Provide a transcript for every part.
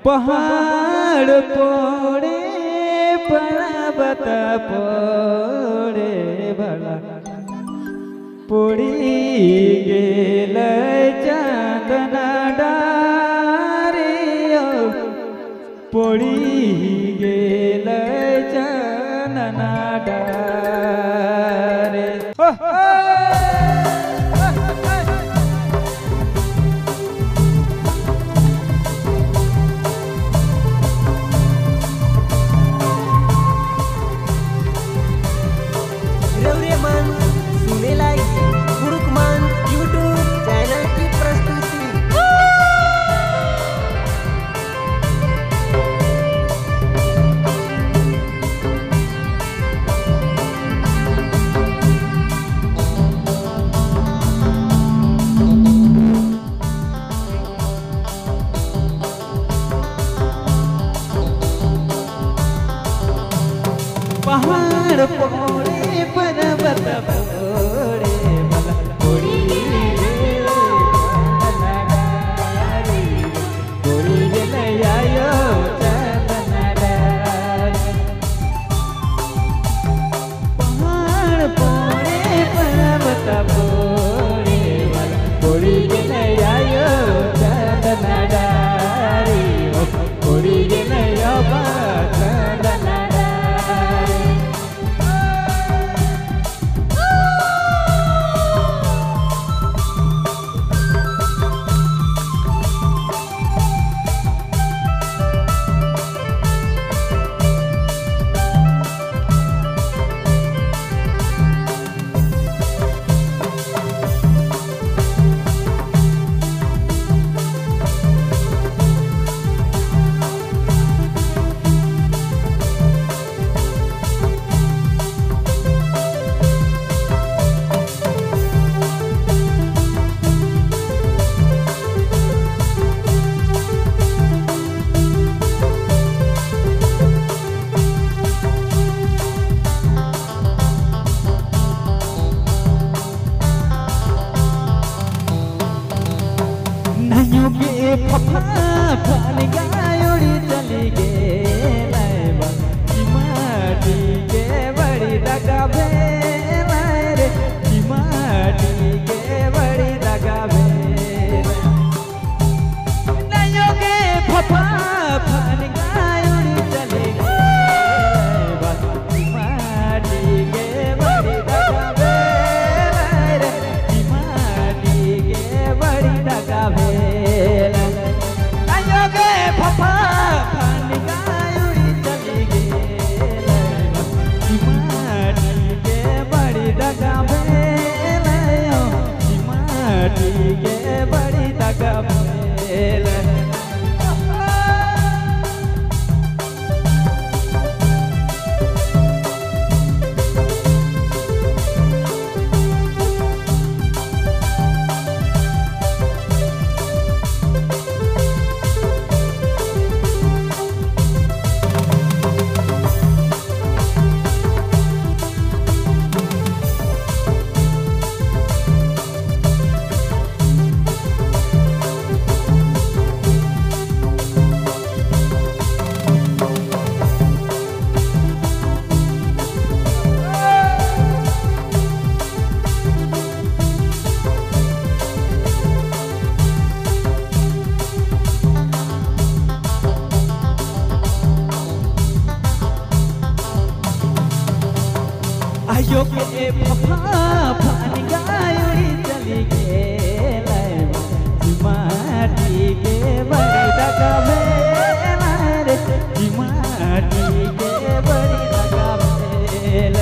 पहाड़ पोड़े पर्वत पोड़े भला पोड़ी गेल चांदना डारियो पोड़ी गेल चांदना डारे पहाड़ पोड़े पर्वत पोड़े भला पोड़ी गेल आयो चांदना डारी पहाड़ पोड़े पर्वत पोड़े भला पोड़ी गेल आयो चांदना डारी पोड़ी गेल चांदना फफा फन गायोड़ी चली गे माटी के बड़ी दगा भेरे माटी के बड़ी दगा भेरे नयो के फफा फन गायोड़ी चली गे माटी के बड़ी दगा भेरे माटी के बड़ी दगा भेरे बड़ी दगा भेल आयो के फफा फन गायोड़ी चली गेल माटी के बड़ी दगा भेल रे माटी के बड़ी दगा भेल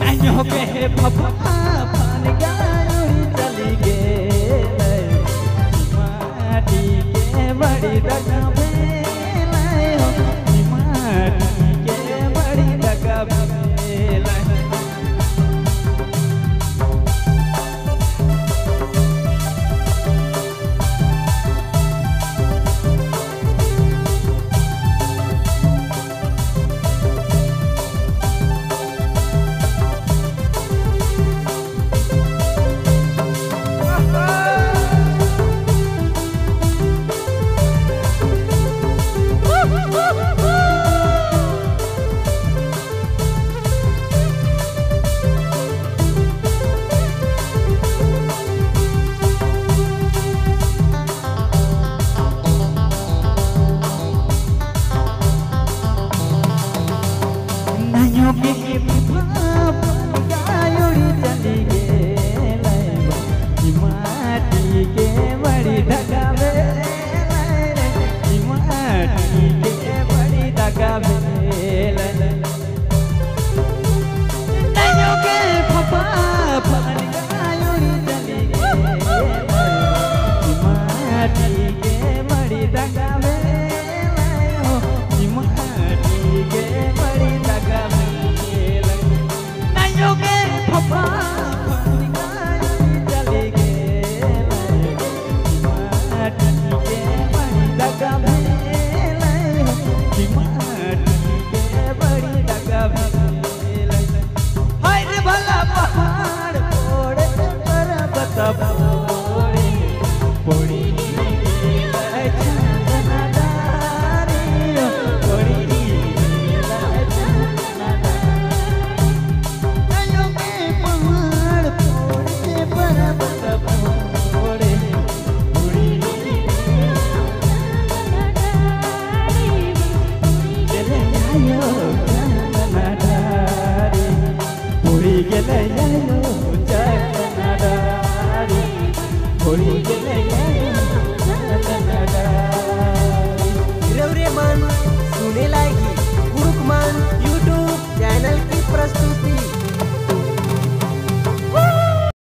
आयो के फफा फन गायोड़ी चली गेल माटी के बड़ी दगा भेल माटी के बड़ी दगा भेल होली